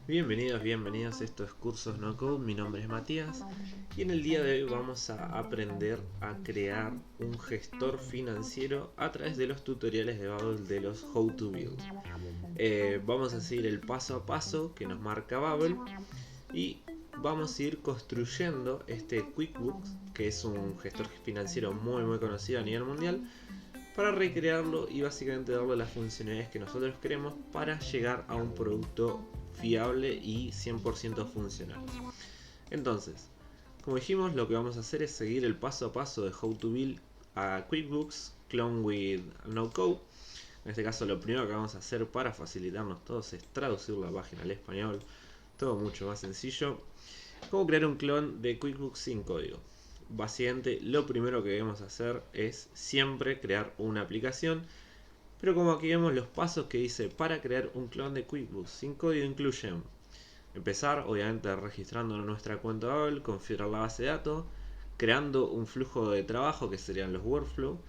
Bienvenidos, esto es Cursos No Code, mi nombre es Matías y en el día de hoy vamos a aprender a crear un gestor financiero a través de los tutoriales de Babbel de los How to Build. Vamos a seguir el paso a paso que nos marca Babbel y vamos a ir construyendo este QuickBooks, que es un gestor financiero muy conocido a nivel mundial, para recrearlo y básicamente darle las funcionalidades que nosotros queremos para llegar a un producto fiable y 100% funcional. Entonces, como dijimos, lo que vamos a hacer es seguir el paso a paso de How to Build a QuickBooks Clone with No Code. En este caso, lo primero que vamos a hacer para facilitarnos todos es traducir la página al español. Todo mucho más sencillo. ¿Cómo crear un clon de QuickBooks sin código? Básicamente, lo primero que debemos hacer es siempre crear una aplicación. Pero como aquí vemos, los pasos que dice para crear un clon de QuickBooks sin código incluyen empezar, obviamente, registrando nuestra cuenta Babbel, configurar la base de datos, creando un flujo de trabajo que serían los workflows,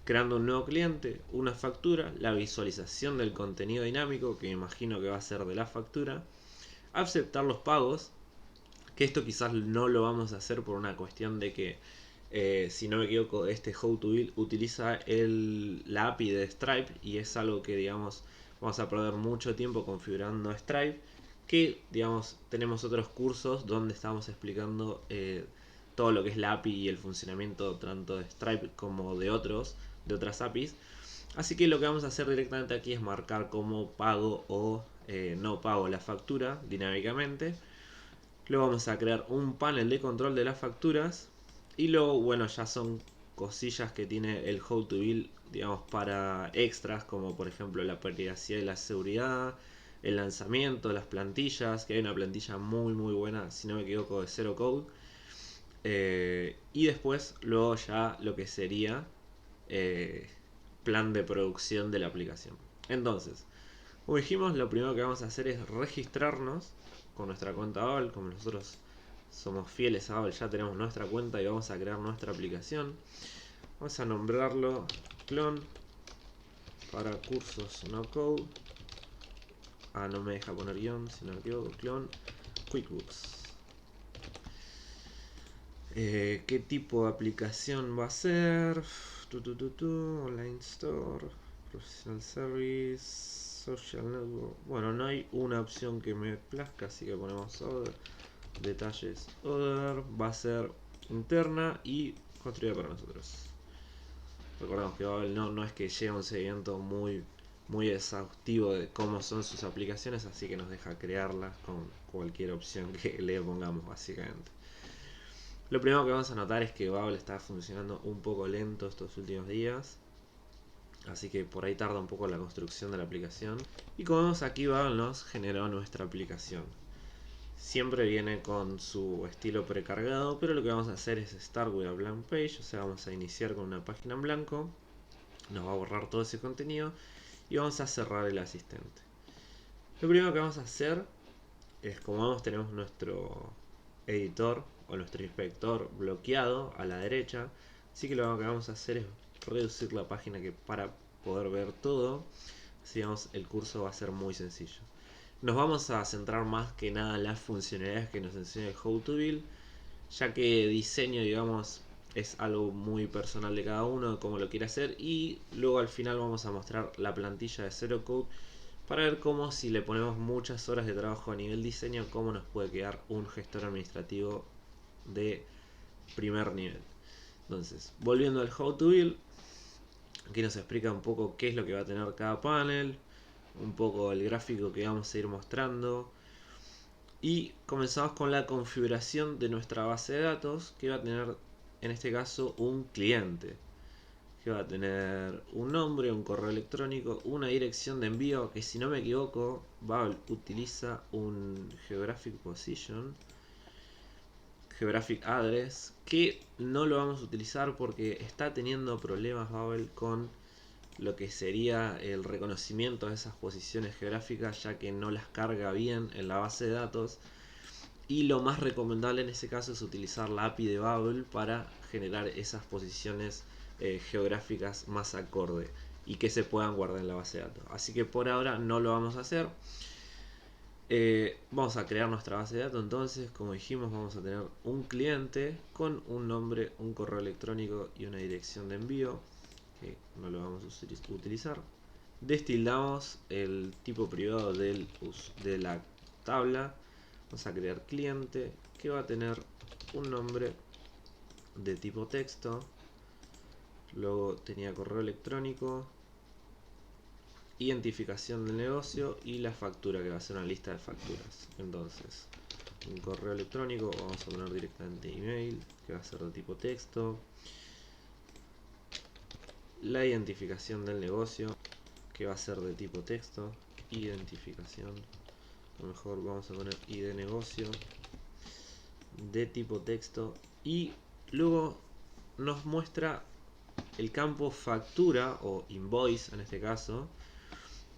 creando un nuevo cliente, una factura, la visualización del contenido dinámico, que me imagino que va a ser de la factura, aceptar los pagos, que esto quizás no lo vamos a hacer por una cuestión de que si no me equivoco, este How to Build utiliza la API de Stripe y es algo que, digamos, vamos a perder mucho tiempo configurando Stripe, que, digamos, tenemos otros cursos donde estamos explicando todo lo que es la API y el funcionamiento tanto de Stripe como de otras APIs. Así que lo que vamos a hacer directamente aquí es marcar como pago o no pago la factura dinámicamente. Luego vamos a crear un panel de control de las facturas. Y luego, bueno, ya son cosillas que tiene el How to Build, digamos, para extras, como por ejemplo la privacidad y la seguridad, el lanzamiento, las plantillas, que hay una plantilla muy buena, si no me equivoco, de Zero Code. Y después, luego ya lo que sería plan de producción de la aplicación. Entonces, como dijimos, lo primero que vamos a hacer es registrarnos con nuestra cuenta Babbel. Como nosotros somos fieles a Babbel, ya tenemos nuestra cuenta y vamos a crear nuestra aplicación. Vamos a nombrarlo clon para cursos no code. No me deja poner guión, si no me equivoco, clon QuickBooks. ¿Qué tipo de aplicación va a ser? Online Store, Professional Service, Social Network. Bueno, no hay una opción que me plazca, así que ponemos Other. Detalles Other. Va a ser interna y construida para nosotros. Recordemos que Babbel no es que lleve un seguimiento muy exhaustivo de cómo son sus aplicaciones, así que nos deja crearlas con cualquier opción que le pongamos, básicamente. Lo primero que vamos a notar es que Babbel está funcionando un poco lento estos últimos días, así que por ahí tarda un poco la construcción de la aplicación. Y como vemos aquí, Babbel nos generó nuestra aplicación. Siempre viene con su estilo precargado, pero lo que vamos a hacer es start with a blank page, o sea, vamos a iniciar con una página en blanco, nos va a borrar todo ese contenido y vamos a cerrar el asistente. Lo primero que vamos a hacer es, como vemos, tenemos nuestro editor o nuestro inspector bloqueado a la derecha, así que lo que vamos a hacer es reducir la página para poder ver todo. Así, digamos, el curso va a ser muy sencillo. Nos vamos a centrar más que nada en las funcionalidades que nos enseña el How to Build, ya que diseño, digamos, es algo muy personal de cada uno, cómo lo quiere hacer, y luego al final vamos a mostrar la plantilla de Zero Code para ver cómo, si le ponemos muchas horas de trabajo a nivel diseño, cómo nos puede quedar un gestor administrativo de primer nivel. Entonces, volviendo al How to Build, aquí nos explica un poco qué es lo que va a tener cada panel, un poco el gráfico que vamos a ir mostrando, y comenzamos con la configuración de nuestra base de datos, que va a tener en este caso un cliente, que va a tener un nombre, un correo electrónico, una dirección de envío, que si no me equivoco Babbel utiliza un Geographic Position, Geographic Address, que no lo vamos a utilizar porque está teniendo problemas Babbel con lo que sería el reconocimiento de esas posiciones geográficas, ya que no las carga bien en la base de datos. Y lo más recomendable en ese caso es utilizar la API de Babbel para generar esas posiciones geográficas más acorde. y que se puedan guardar en la base de datos. Así que por ahora no lo vamos a hacer. Vamos a crear nuestra base de datos. Entonces, como dijimos, vamos a tener un cliente con un nombre, un correo electrónico y una dirección de envío, que no lo vamos a utilizar. Destildamos el tipo privado de la tabla. Vamos a crear cliente, que va a tener un nombre de tipo texto. Luego tenía correo electrónico, identificación del negocio y la factura, que va a ser una lista de facturas. Entonces, un correo electrónico, vamos a poner directamente email, que va a ser de tipo texto. La identificación del negocio, que va a ser de tipo texto. Identificación, a lo mejor vamos a poner ID negocio, de tipo texto. Y luego nos muestra el campo factura o invoice en este caso,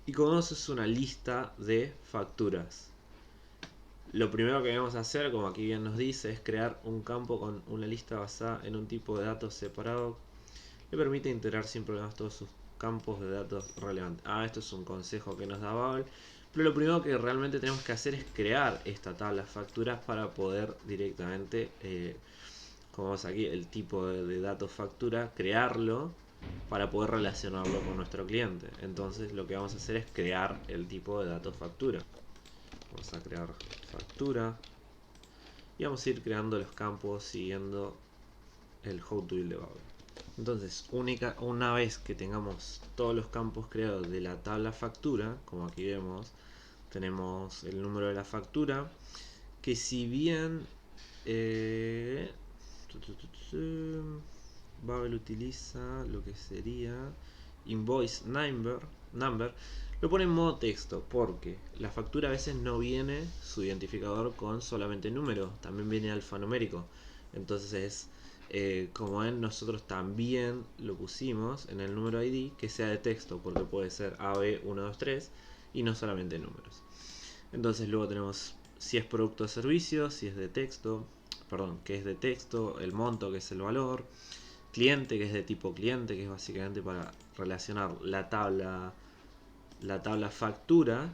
y como vemos es una lista de facturas. Lo primero que vamos a hacer, como aquí bien nos dice, es crear un campo con una lista basada en un tipo de datos separado que permite integrar sin problemas todos sus campos de datos relevantes. Esto es un consejo que nos da Babel, pero lo primero que realmente tenemos que hacer es crear esta tabla de facturas para poder directamente, como vemos aquí, el tipo de datos factura, crearlo para poder relacionarlo con nuestro cliente. Entonces lo que vamos a hacer es crear el tipo de datos factura. Vamos a crear factura y vamos a ir creando los campos siguiendo el How to Build de Babel. Entonces, una vez que tengamos todos los campos creados de la tabla factura, como aquí vemos, tenemos el número de la factura, que si bien Babel utiliza lo que sería invoice number, lo pone en modo texto porque la factura a veces no viene su identificador con solamente número, también viene alfanumérico. Entonces como ven, nosotros también lo pusimos en el número ID que sea de texto, porque puede ser AB123 y no solamente números. Entonces luego tenemos si es producto o servicio, si es de texto, perdón, que es de texto, el monto, que es el valor, cliente, que es de tipo cliente, que es básicamente para relacionar la tabla factura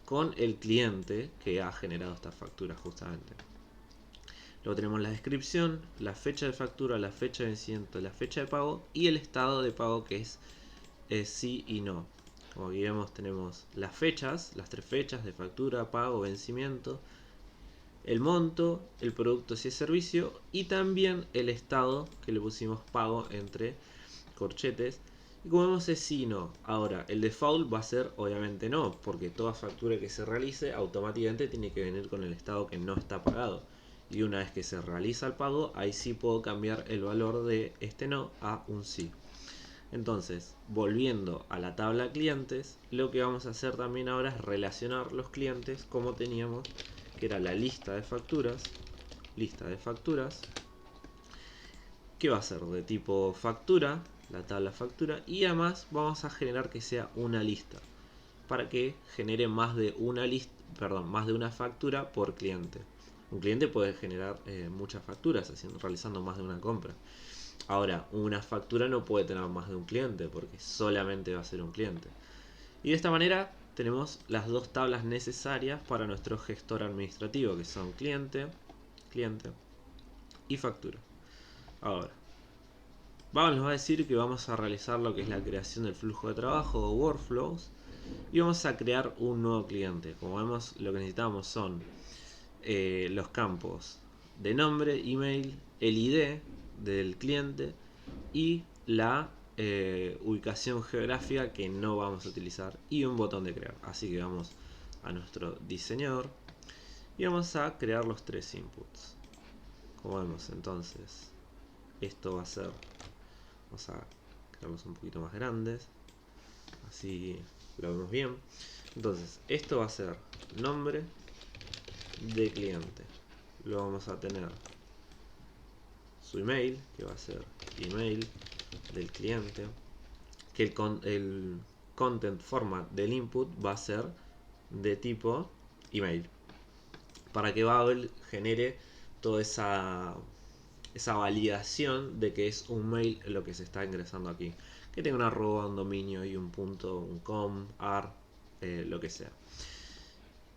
con el cliente que ha generado esta factura justamente. Luego tenemos la descripción, la fecha de factura, la fecha de vencimiento, la fecha de pago y el estado de pago, que es sí y no. Como aquí vemos, tenemos las fechas, las 3 fechas de factura, pago, vencimiento, el monto, el producto si es servicio y también el estado, que le pusimos pago entre corchetes. Y como vemos es sí y no. Ahora, el default va a ser obviamente no, porque toda factura que se realice automáticamente tiene que venir con el estado que no está pagado. Y una vez que se realiza el pago, ahí sí puedo cambiar el valor de este no a un sí. Entonces, volviendo a la tabla clientes, lo que vamos a hacer también ahora es relacionar los clientes como teníamos, que era la lista de facturas, que va a ser de tipo factura, la tabla factura, y además vamos a generar que sea una lista, para que genere más de una factura por cliente. Un cliente puede generar muchas facturas realizando más de una compra. Ahora, una factura no puede tener más de un cliente porque solamente va a ser un cliente. Y de esta manera tenemos las dos tablas necesarias para nuestro gestor administrativo, que son cliente y factura. Ahora, nos va a decir que vamos a realizar lo que es la creación del flujo de trabajo o workflows y vamos a crear un nuevo cliente. Como vemos, lo que necesitamos son los campos de nombre, email, el ID del cliente y la ubicación geográfica, que no vamos a utilizar, y un botón de crear. Así que vamos a nuestro diseñador y vamos a crear los 3 inputs. Como vemos, entonces esto va a ser, vamos a crearlos un poquito más grandes, así lo vemos bien. Entonces esto va a ser nombre de cliente, luego vamos a tener su email, que va a ser email del cliente, que el content format del input va a ser de tipo email, para que Babel genere toda esa validación de que es un mail lo que se está ingresando aquí. que tenga una arroba, un dominio y un punto, un com, ar, lo que sea.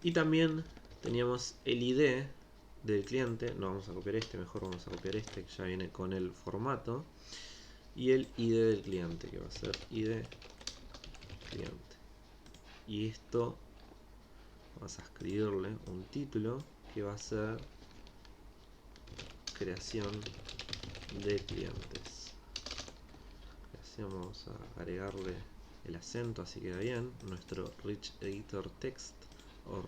Y también teníamos el ID del cliente. No vamos a copiar este, mejor vamos a copiar este que ya viene con el formato. Y el ID del cliente, que va a ser ID cliente. Y esto vamos a escribirle un título que va a ser creación de clientes. Vamos a agregarle el acento así queda bien. Nuestro Rich Editor Text o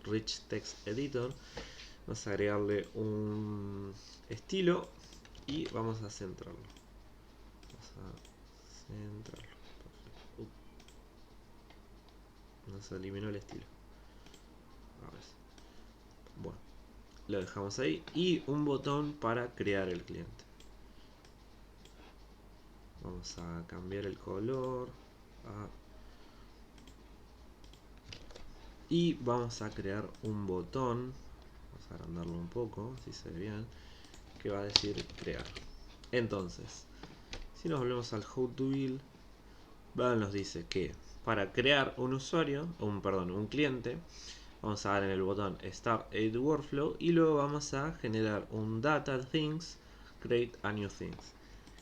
Rich Text Editor. Vamos a agregarle un estilo y vamos a centrarlo. Perfecto. Nos eliminó el estilo. A ver. Bueno, lo dejamos ahí. Y un botón para crear el cliente. Vamos a cambiar el color. Y vamos a crear un botón. Vamos a agrandarlo un poco, si se ve bien. Que va a decir crear. Entonces, si nos volvemos al How to Build, nos dice que para crear un usuario, un cliente, vamos a dar en el botón Start Edit Workflow y luego vamos a generar un Data Things, Create a New Things.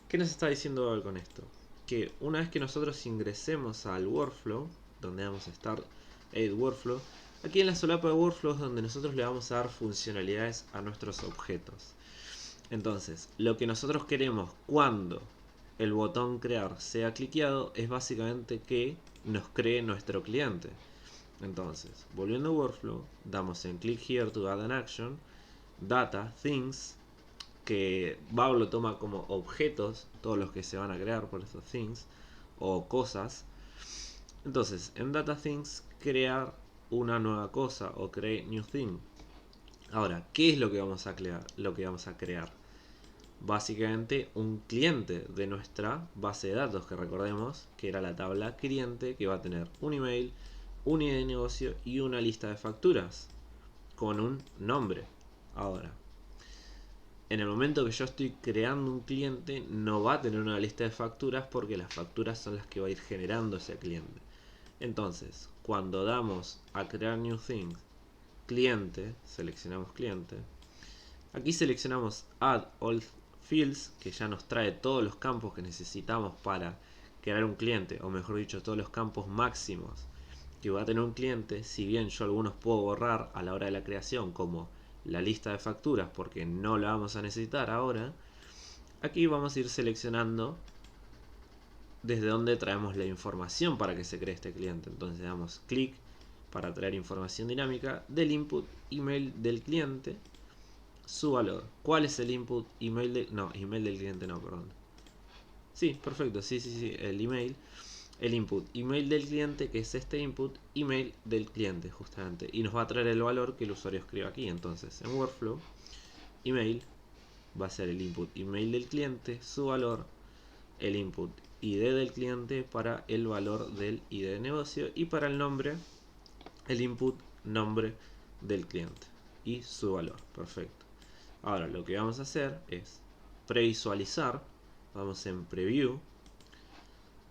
¿Qué nos está diciendo Babel con esto? Que una vez que nosotros ingresemos al workflow, donde vamos a Start Edit Workflow, aquí en la solapa de workflows donde nosotros le vamos a dar funcionalidades a nuestros objetos. Entonces, lo que nosotros queremos cuando el botón crear sea cliqueado es básicamente que nos cree nuestro cliente. Entonces, volviendo a workflow, damos en click here to add an action, data, things, que Babel lo toma como objetos, todos los que se van a crear por estos things, o cosas. Entonces, en data things, crear una nueva cosa o create new thing. Ahora, ¿qué es lo que vamos a crear? Básicamente un cliente de nuestra base de datos, que recordemos que era la tabla cliente, que va a tener un email, un ID de negocio y una lista de facturas con un nombre. Ahora, en el momento que yo estoy creando un cliente, no va a tener una lista de facturas porque las facturas son las que va a ir generando ese cliente. Entonces, cuando damos a crear new thing, cliente, seleccionamos cliente. Aquí seleccionamos add all fields, que ya nos trae todos los campos que necesitamos para crear un cliente, o mejor dicho, todos los campos máximos que va a tener un cliente. Si bien yo algunos puedo borrar a la hora de la creación, como la lista de facturas, porque no la vamos a necesitar ahora, aquí vamos a ir seleccionando desde donde traemos la información para que se cree este cliente. Entonces damos clic para traer información dinámica del input email del cliente, su valor. ¿Cuál es el input email del email del cliente? No, perdón. Sí, perfecto, sí, el email. El input email del cliente, que es este input email del cliente justamente, y nos va a traer el valor que el usuario escribe aquí. Entonces en workflow, email va a ser el input email del cliente, su valor, el input ID del cliente para el valor del ID de negocio, y para el nombre, el input nombre del cliente y su valor. Perfecto. Ahora lo que vamos a hacer es previsualizar. Vamos en preview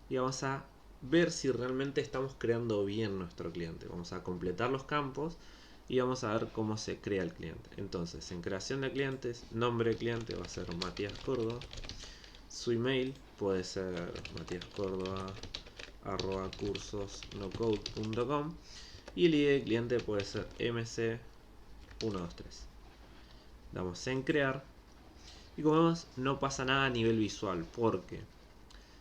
y vamos a ver si realmente estamos creando bien nuestro cliente. Vamos a completar los campos y vamos a ver cómo se crea el cliente. Entonces, en creación de clientes, nombre de cliente va a ser Matías Córdoba. Su email puede ser matiascórdoba@cursosnocode.com y el ID de cliente puede ser mc123. Damos en crear y como vemos no pasa nada a nivel visual, porque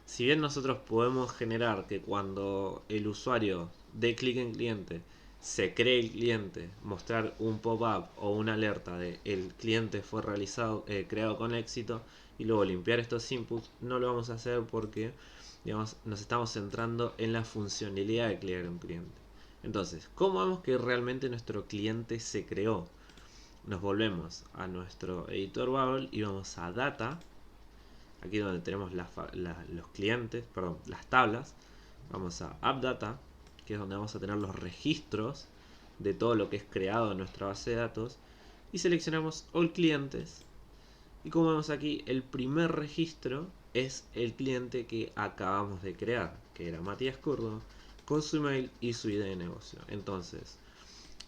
si bien nosotros podemos generar que cuando el usuario dé clic en cliente se cree el cliente, mostrar un pop-up o una alerta de el cliente fue creado con éxito, y luego limpiar estos inputs, no lo vamos a hacer porque digamos, nos estamos centrando en la funcionalidad de crear un cliente. Entonces, ¿cómo vemos que realmente nuestro cliente se creó? Nos volvemos a nuestro editor Babel y vamos a Data, aquí donde tenemos los clientes, perdón, las tablas. Vamos a AppData, que es donde vamos a tener los registros de todo lo que es creado en nuestra base de datos, y seleccionamos All Clientes. Y como vemos aquí, el primer registro es el cliente que acabamos de crear, que era Matías Curdo, con su email y su ID de negocio. Entonces,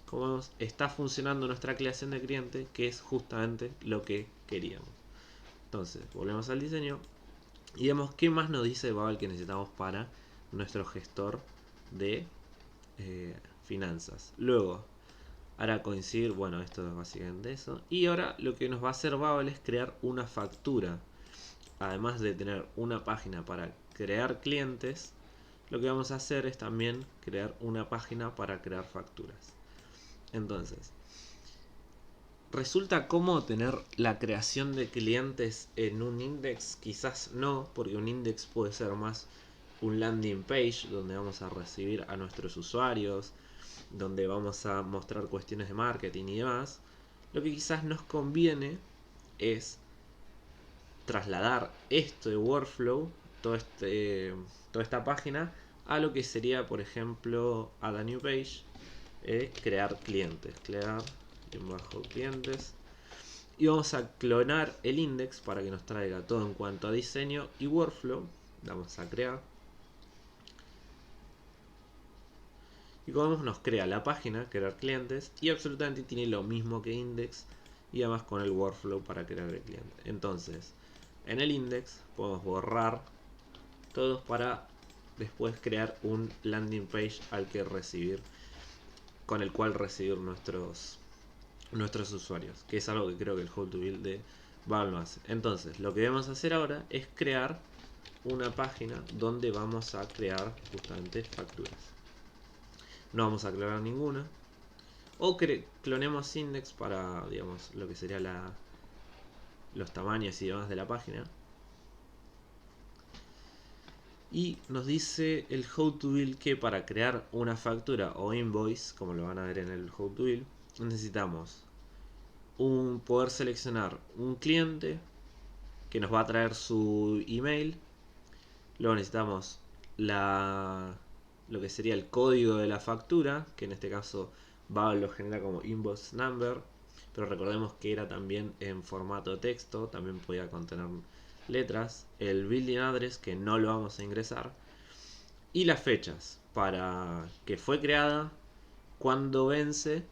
como vemos, está funcionando nuestra creación de cliente, que es justamente lo que queríamos. Entonces, volvemos al diseño y vemos qué más nos dice Babel que necesitamos para nuestro gestor de finanzas. Luego, hará coincidir, bueno, esto es básicamente eso. Y ahora lo que nos va a hacer Babel es crear una factura. Además de tener una página para crear clientes, lo que vamos a hacer es también crear una página para crear facturas. Entonces, ¿resulta cómodo tener la creación de clientes en un index? Quizás no, porque un index puede ser más un landing page donde vamos a recibir a nuestros usuarios, donde vamos a mostrar cuestiones de marketing y demás. Lo que quizás nos conviene es trasladar este workflow, toda esta página, a lo que sería, por ejemplo, add a new page, crear clientes, clientes. Y vamos a clonar el index para que nos traiga todo en cuanto a diseño y workflow. Vamos a crear. Y como vemos nos crea la página, crear clientes, y absolutamente tiene lo mismo que index y además con el workflow para crear el cliente. Entonces, en el index podemos borrar todos para después crear un landing page al que recibir, con el cual recibir nuestros usuarios, que es algo que creo que el How to Build de Babel no hace. Entonces, lo que debemos hacer ahora es crear una página donde vamos a crear justamente facturas. No vamos a clonar ninguna. O clonemos index para, digamos, lo que sería los tamaños y demás de la página. Y nos dice el How to Build que para crear una factura o invoice, como lo van a ver en el How to Build, necesitamos poder seleccionar un cliente que nos va a traer su email. Luego necesitamos lo que sería el código de la factura, que en este caso Babel lo genera como invoice number, pero recordemos que era también en formato texto, también podía contener letras, el building address, que no lo vamos a ingresar, y las fechas para que fue creada, cuándo vence,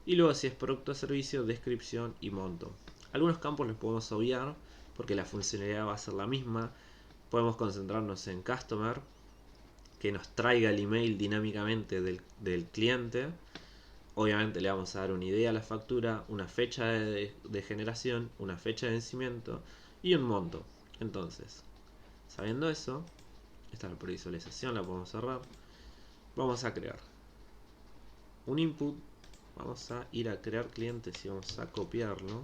y luego si es producto o servicio, descripción y monto. Algunos campos los podemos obviar porque la funcionalidad va a ser la misma. Podemos concentrarnos en customer, que nos traiga el email dinámicamente del cliente. Obviamente le vamos a dar una idea a la factura, una fecha de generación, una fecha de vencimiento y un monto. Entonces, sabiendo eso, esta es la previsualización, la podemos cerrar. Vamos a crear un input. Vamos a ir a crear clientes y vamos a copiarlo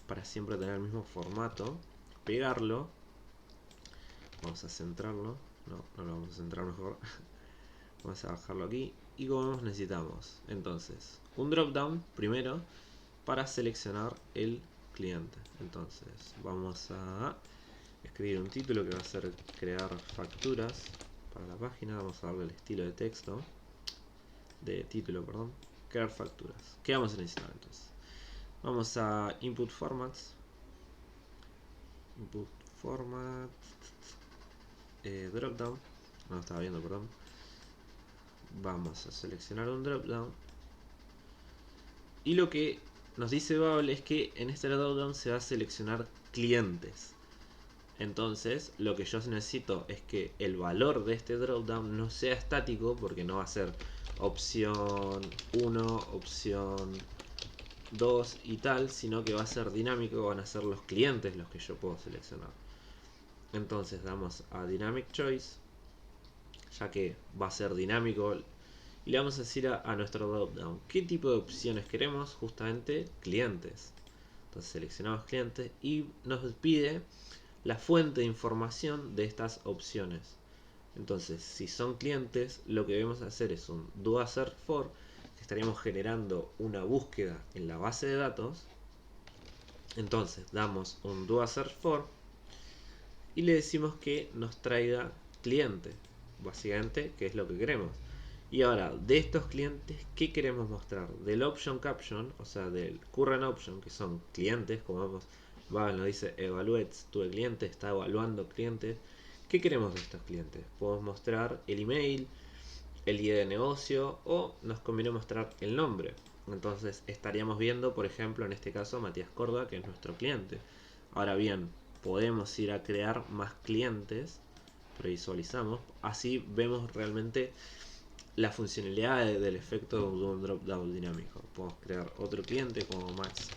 para siempre tener el mismo formato. Pegarlo. Vamos a centrarlo. No lo vamos a centrar mejor. Vamos a bajarlo aquí. Y como vemos necesitamos entonces un drop down primero para seleccionar el cliente. Entonces vamos a escribir un título que va a ser crear facturas para la página. Vamos a darle el estilo de texto. De título, perdón. Crear facturas. ¿Qué vamos a necesitar entonces? Vamos a input formats. Input format. Drop down. No estaba viendo, perdón. Vamos a seleccionar un drop down. Y lo que nos dice Babel es que en este drop down se va a seleccionar clientes. Entonces, lo que yo necesito es que el valor de este drop down no sea estático, porque no va a ser opción 1, opción 2 y tal, sino que va a ser dinámico, van a ser los clientes los que yo puedo seleccionar. Entonces damos a Dynamic Choice, ya que va a ser dinámico, y le vamos a decir a nuestro dropdown qué tipo de opciones queremos, justamente clientes. Entonces seleccionamos clientes y nos pide la fuente de información de estas opciones. Entonces, si son clientes, lo que debemos hacer es un do assert for, que estaríamos generando una búsqueda en la base de datos. Entonces, damos un do assert for y le decimos que nos traiga cliente, básicamente, que es lo que queremos. Y ahora, de estos clientes, ¿qué queremos mostrar? Del option caption, o sea, del current option, que son clientes, como vemos, Va, nos dice evaluates tu cliente, está evaluando clientes. ¿Qué queremos de estos clientes? Podemos mostrar el email, el ID de negocio, o nos conviene mostrar el nombre. Entonces estaríamos viendo, por ejemplo, en este caso Matías Córdoba, que es nuestro cliente. Ahora bien, podemos ir a crear más clientes, previsualizamos, así vemos realmente la funcionalidad del efecto de un drop down dinámico. Podemos crear otro cliente como Max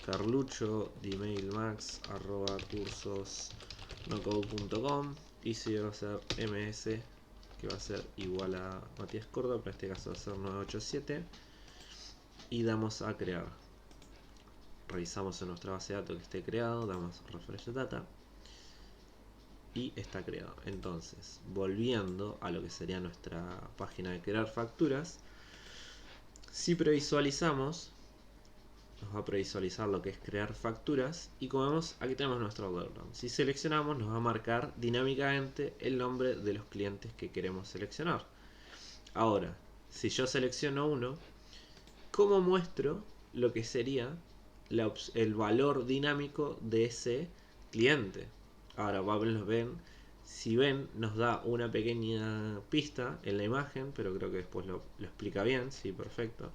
Carlucho, de email max@cursosnocode.com, y si va a ser ms, que va a ser igual a Matías Córdoba, pero en este caso va a ser 987, y damos a crear. Revisamos en nuestra base de datos que esté creado, damos refresh data y está creado. Entonces, volviendo a lo que sería nuestra página de crear facturas, si previsualizamos, nos va a previsualizar lo que es crear facturas, y como vemos aquí tenemos nuestro dropdown. Si seleccionamos, nos va a marcar dinámicamente el nombre de los clientes que queremos seleccionar. Ahora, si yo selecciono uno, ¿cómo muestro lo que sería el valor dinámico de ese cliente? Ahora, si ven, nos da una pequeña pista en la imagen, pero creo que después lo explica bien. Sí, perfecto.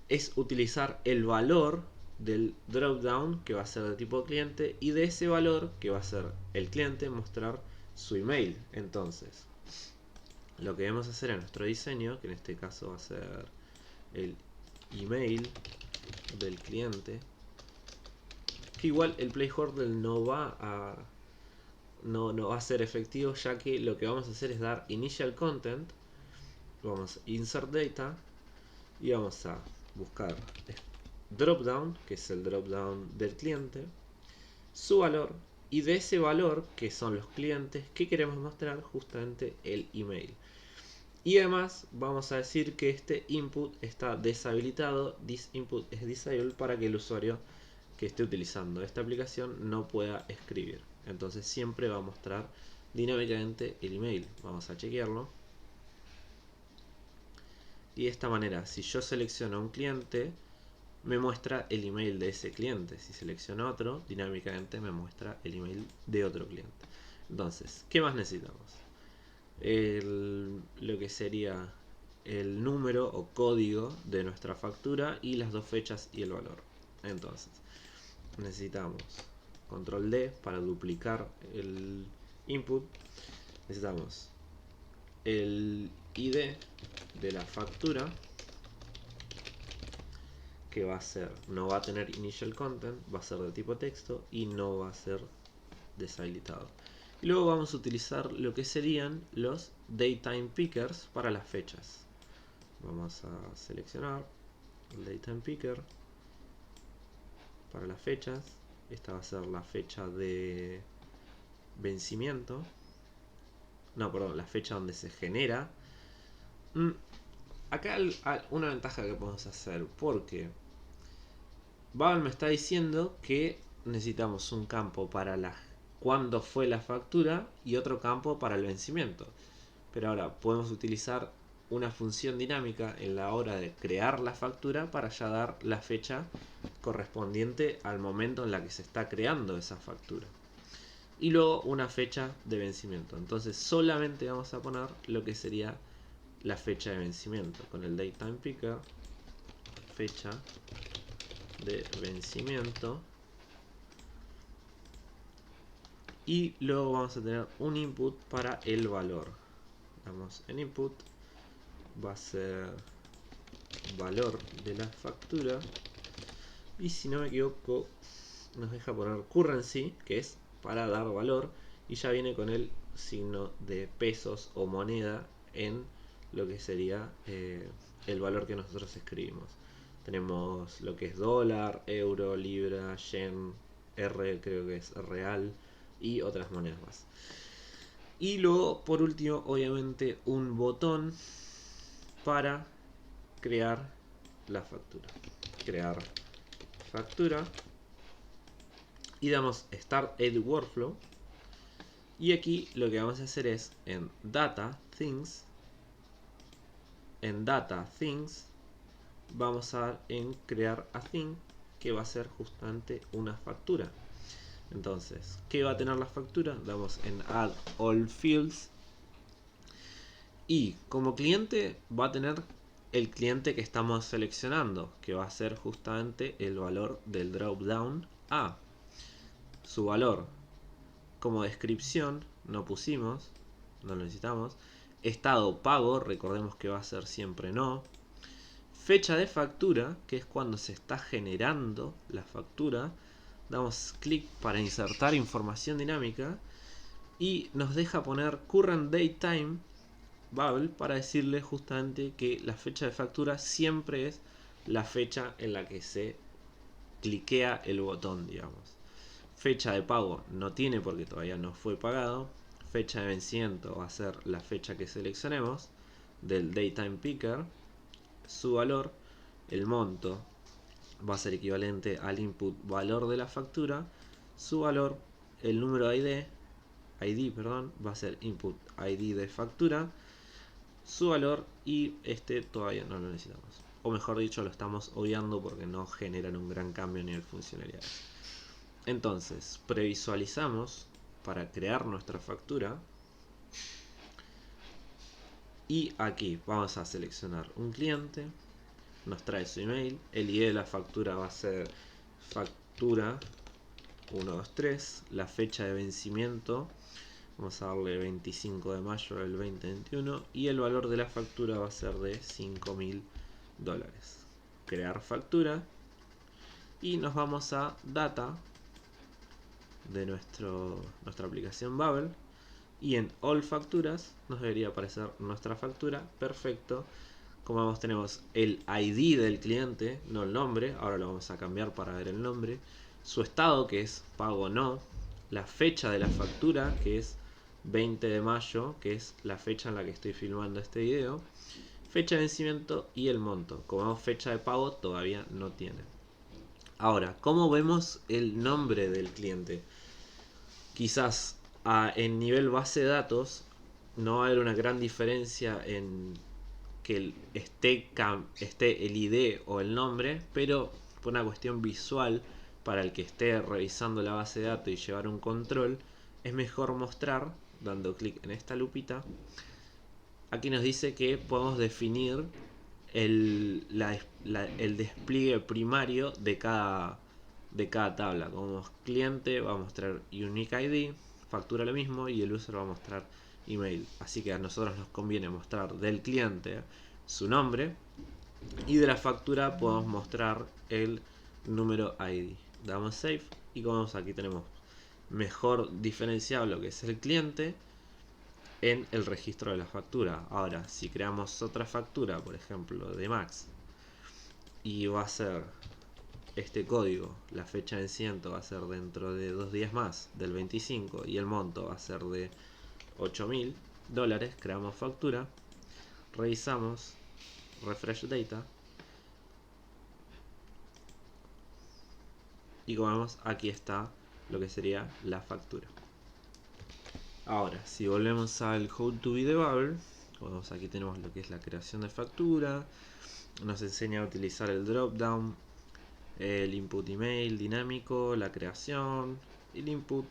Es utilizar el valor del dropdown, que va a ser de tipo cliente, y de ese valor, que va a ser el cliente, mostrar su email. Entonces, lo que vamos a hacer en nuestro diseño, que en este caso va a ser el email del cliente, que igual el placeholder no va a ser efectivo, ya que lo que vamos a hacer es dar initial content, vamos a insert data y vamos a buscar dropdown, que es el dropdown del cliente, su valor, y de ese valor, que son los clientes, que queremos mostrar justamente el email. Y además vamos a decir que este input está deshabilitado, this input es disabled, para que el usuario que esté utilizando esta aplicación no pueda escribir. Entonces siempre va a mostrar dinámicamente el email. Vamos a chequearlo. Y de esta manera, si yo selecciono un cliente, me muestra el email de ese cliente. Si selecciono otro, dinámicamente me muestra el email de otro cliente. Entonces, ¿qué más necesitamos? Lo que sería el número o código de nuestra factura y las dos fechas y el valor. Entonces, necesitamos control D para duplicar el input. Necesitamos el ID de la factura, que va a ser, no va a tener initial content, va a ser de tipo texto y no va a ser deshabilitado. Y luego vamos a utilizar lo que serían los datetime pickers para las fechas. Vamos a seleccionar el datetime picker para las fechas. Esta va a ser la fecha de vencimiento. No, perdón, la fecha donde se genera. Acá una ventaja que podemos hacer, porque Babel me está diciendo que necesitamos un campo para cuándo fue la factura y otro campo para el vencimiento. Pero ahora podemos utilizar una función dinámica en la hora de crear la factura para ya dar la fecha correspondiente al momento en la que se está creando esa factura. Y luego una fecha de vencimiento. Entonces solamente vamos a poner lo que sería la fecha de vencimiento con el datetime picker, fecha de vencimiento, y luego vamos a tener un input para el valor. Vamos en input, va a ser valor de la factura, y si no me equivoco nos deja poner currency, que es para dar valor, y ya viene con el signo de pesos o moneda en lo que sería el valor que nosotros escribimos. Tenemos lo que es dólar, euro, libra, yen, R creo que es real, y otras monedas más. Y luego, por último, obviamente un botón para crear la factura. Crear factura. Y damos Start Edit Workflow. Y aquí lo que vamos a hacer es en Data Things. En Data Things vamos a dar en Crear a Thing, que va a ser justamente una factura. Entonces, ¿qué va a tener la factura? Damos en Add All Fields. Y como cliente va a tener el cliente que estamos seleccionando, que va a ser justamente el valor del dropdown A. Su valor como descripción no pusimos, no lo necesitamos. Estado pago, recordemos que va a ser siempre no. Fecha de factura, que es cuando se está generando la factura. Damos clic para insertar información dinámica y nos deja poner current date time Bubble para decirle justamente que la fecha de factura siempre es la fecha en la que se cliquea el botón, digamos. Fecha de pago no tiene porque todavía no fue pagado. Fecha de vencimiento va a ser la fecha que seleccionemos del Datetime Picker. Su valor, el monto, va a ser equivalente al input valor de la factura. Su valor, el número ID, va a ser input ID de factura. Su valor y este todavía no lo necesitamos. O mejor dicho, lo estamos obviando porque no generan un gran cambio a nivel funcionalidades. Entonces, previsualizamos para crear nuestra factura. Y aquí vamos a seleccionar un cliente. Nos trae su email. El ID de la factura va a ser factura 123. La fecha de vencimiento, vamos a darle 25 de mayo del 2021. Y el valor de la factura va a ser de $5.000. Crear factura. Y nos vamos a Data de nuestra aplicación Bubble. Y en All Facturas nos debería aparecer nuestra factura. Perfecto. Como vemos, tenemos el ID del cliente, no el nombre. Ahora lo vamos a cambiar para ver el nombre. Su estado, que es pago no. La fecha de la factura, que es 20 de mayo, que es la fecha en la que estoy filmando este video. Fecha de vencimiento y el monto. Como vemos, fecha de pago todavía no tiene. Ahora, ¿cómo vemos el nombre del cliente? Quizás en nivel base de datos no va a haber una gran diferencia en que esté el ID o el nombre, pero por una cuestión visual, para el que esté revisando la base de datos y llevar un control, es mejor mostrar, dando clic en esta lupita. Aquí nos dice que podemos definir el despliegue primario de cada tabla. Como cliente va a mostrar Unique ID, factura lo mismo y el user va a mostrar email. Así que a nosotros nos conviene mostrar del cliente su nombre y de la factura podemos mostrar el número ID. Damos Save y como vemos aquí tenemos mejor diferenciado lo que es el cliente en el registro de la factura. Ahora, si creamos otra factura, por ejemplo de Max, y va a ser este código, la fecha de vencimiento va a ser dentro de 2 días más, del 25, y el monto va a ser de $8.000, creamos factura, revisamos, refresh data, y como vemos aquí está lo que sería la factura. Ahora, si volvemos al How to Be de Bubble, vemos aquí tenemos lo que es la creación de factura, nos enseña a utilizar el dropdown, el input email dinámico, la creación, el input,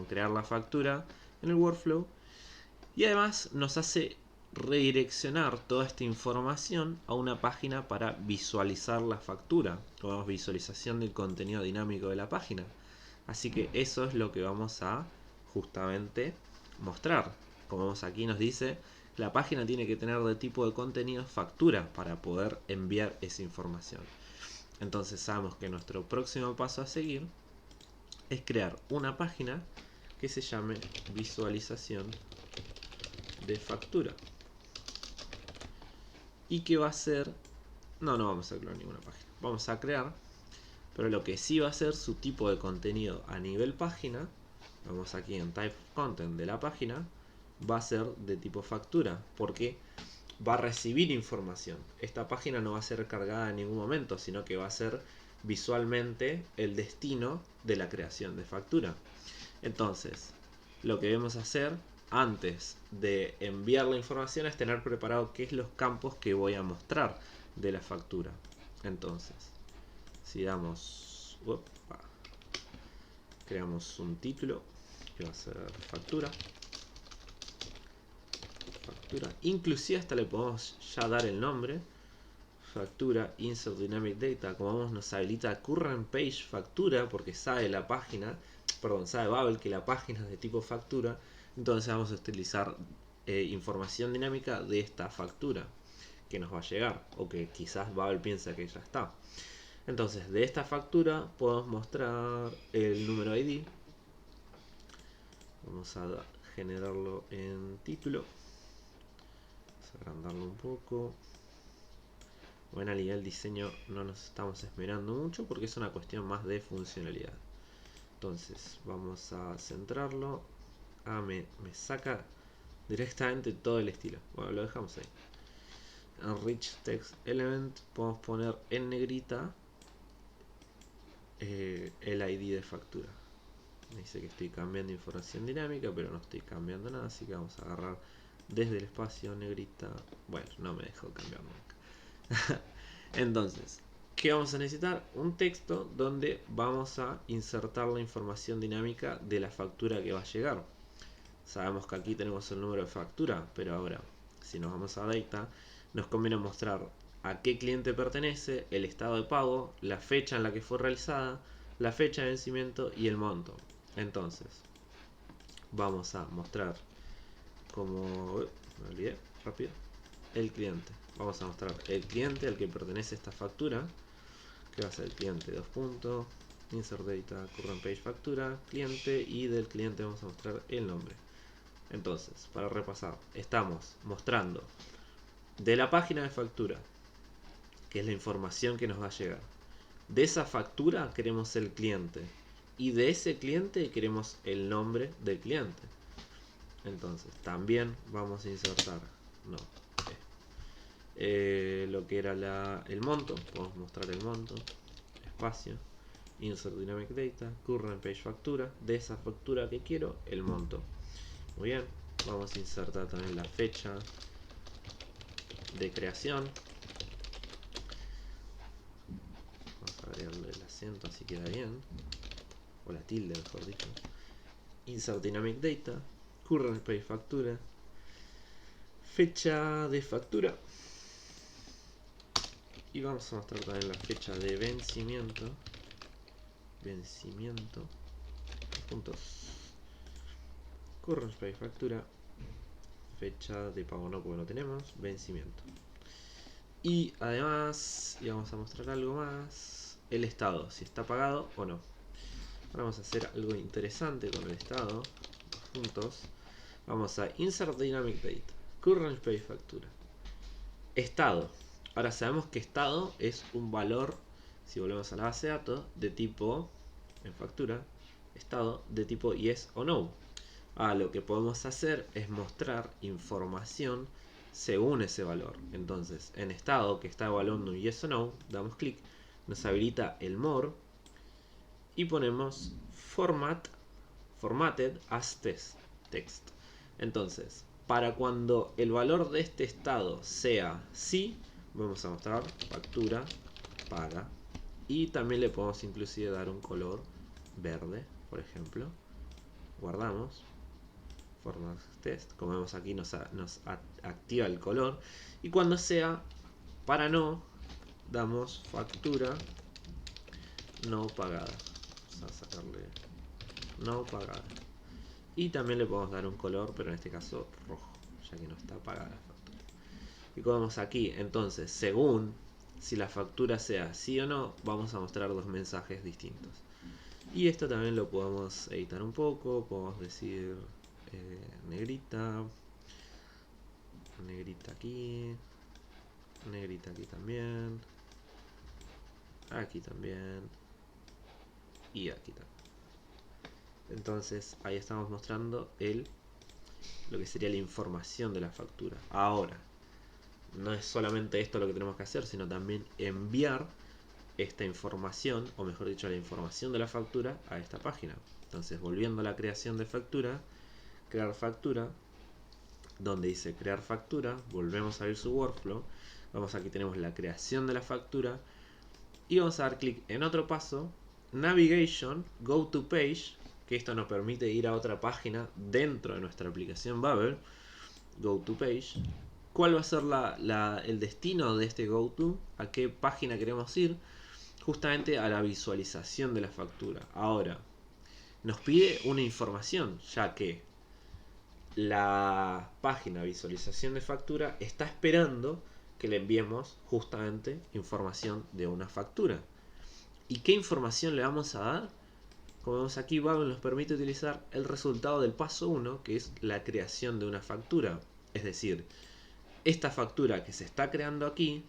crear la factura en el workflow, y además nos hace redireccionar toda esta información a una página para visualizar la factura, como visualización del contenido dinámico de la página. Así que eso es lo que vamos a justamente mostrar. Como vemos aquí nos dice, la página tiene que tener de tipo de contenido factura para poder enviar esa información. Entonces sabemos que nuestro próximo paso a seguir es crear una página que se llame visualización de factura. Y que va a ser... No vamos a crear ninguna página. Vamos a crear, pero lo que sí va a ser su tipo de contenido a nivel página. Vamos aquí en Type of Content de la página. Va a ser de tipo factura. Porque va a recibir información. Esta página no va a ser cargada en ningún momento, sino que va a ser visualmente el destino de la creación de factura. Entonces, lo que debemos hacer antes de enviar la información es tener preparado qué es los campos que voy a mostrar de la factura. Entonces, Si damos, creamos un título que va a ser factura. Inclusive hasta le podemos ya dar el nombre. Factura, insert dynamic data. Como vemos, nos habilita current page factura porque sabe la página, sabe Babel que la página es de tipo factura. Entonces vamos a utilizar información dinámica de esta factura que nos va a llegar, o que quizás Babel piensa que ya está. Entonces, de esta factura podemos mostrar el número ID. Vamos a generarlo en título. Vamos a agrandarlo un poco. Bueno, a nivel diseño no nos estamos esmerando mucho porque es una cuestión más de funcionalidad. Entonces, vamos a centrarlo. Me saca directamente todo el estilo. Bueno, lo dejamos ahí. En Rich Text Element podemos poner en negrita el ID de factura. Me dice que estoy cambiando información dinámica, pero no estoy cambiando nada, así que vamos a agarrar desde el espacio negrita. Bueno, no me dejó cambiar nunca. Entonces, ¿qué vamos a necesitar? Un texto donde vamos a insertar la información dinámica de la factura que va a llegar. Sabemos que aquí tenemos el número de factura, pero ahora, si nos vamos a Data, nos conviene mostrar a qué cliente pertenece, el estado de pago, la fecha en la que fue realizada, la fecha de vencimiento y el monto. Entonces, vamos a mostrar como... me olvidé, rápido. El cliente. Vamos a mostrar el cliente al que pertenece esta factura, que va a ser el cliente, insert data, current page factura, cliente, y del cliente vamos a mostrar el nombre. Entonces, para repasar, estamos mostrando de la página de factura, que es la información que nos va a llegar. De esa factura queremos el cliente, y de ese cliente queremos el nombre del cliente. Entonces, también vamos a insertar lo que era el monto. Podemos mostrar el monto, espacio, insert dynamic data, current page factura, de esa factura que quiero, el monto. Muy bien, vamos a insertar también la fecha de creación. Vamos a agregarle el acento así queda bien, o la tilde mejor dicho. Insert dynamic data, current page factura, fecha de factura, y vamos a mostrar también la fecha de vencimiento. Puntos, current page factura, fecha de pago no, porque no tenemos, vencimiento. Y además, y vamos a mostrar algo más, el estado, si está pagado o no. Ahora vamos a hacer algo interesante con el estado. Juntos, vamos a insert dynamic data, current page factura, estado. Ahora sabemos que estado es un valor, si volvemos a la base de datos, de tipo, en factura, estado de tipo yes o no. Lo que podemos hacer es mostrar información según ese valor. Entonces, en estado que está evaluando un yes o no, damos clic, nos habilita el more y ponemos formatted as text. Entonces, para cuando el valor de este estado sea sí, vamos a mostrar factura paga, y también le podemos inclusive dar un color verde, por ejemplo. Guardamos, format test, como vemos aquí nos activa el color, y cuando sea para no, damos factura no pagada. Vamos a sacarle no pagada, y también le podemos dar un color, pero en este caso rojo, ya que no está pagada la factura. Y como vemos aquí, entonces según si la factura sea sí o no, vamos a mostrar dos mensajes distintos. Y esto también lo podemos editar un poco, podemos decir negrita, negrita aquí también, aquí también, y aquí también. Entonces ahí estamos mostrando lo que sería la información de la factura. Ahora, no es solamente esto lo que tenemos que hacer, sino también enviar esta información, o mejor dicho, la información de la factura a esta página. Entonces, volviendo a la creación de factura, crear factura, donde dice crear factura, volvemos a ver su workflow. Vamos, aquí tenemos la creación de la factura, y vamos a dar clic en otro paso, Navigation, Go to Page, que esto nos permite ir a otra página dentro de nuestra aplicación Babel. Go to Page. ¿Cuál va a ser el destino de este Go to? ¿A qué página queremos ir? Justamente a la visualización de la factura. Ahora, nos pide una información, ya que la página visualización de factura está esperando que le enviemos justamente información de una factura. ¿Y qué información le vamos a dar? Como vemos aquí, Babel nos permite utilizar el resultado del paso 1, que es la creación de una factura. Es decir, esta factura que se está creando aquí,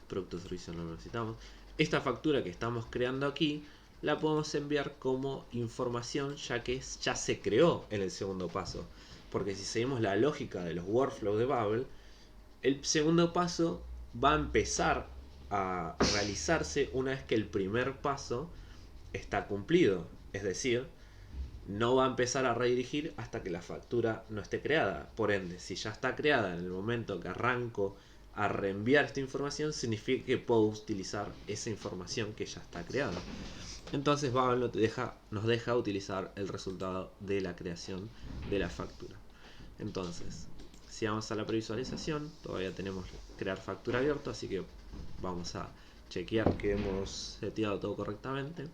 producto de servicio no lo necesitamos, esta factura que estamos creando aquí, la podemos enviar como información ya que ya se creó en el segundo paso. Porque si seguimos la lógica de los workflows de Babel, el segundo paso va a empezar a realizarse una vez que el primer paso está cumplido. Es decir, no va a empezar a redirigir hasta que la factura no esté creada. Por ende, si ya está creada en el momento que arranco a reenviar esta información, significa que puedo utilizar esa información que ya está creada. Entonces Babel nos deja utilizar el resultado de la creación de la factura. Entonces, si vamos a la previsualización, todavía tenemos crear factura abierto, así que vamos a chequear que hemos seteado todo correctamente.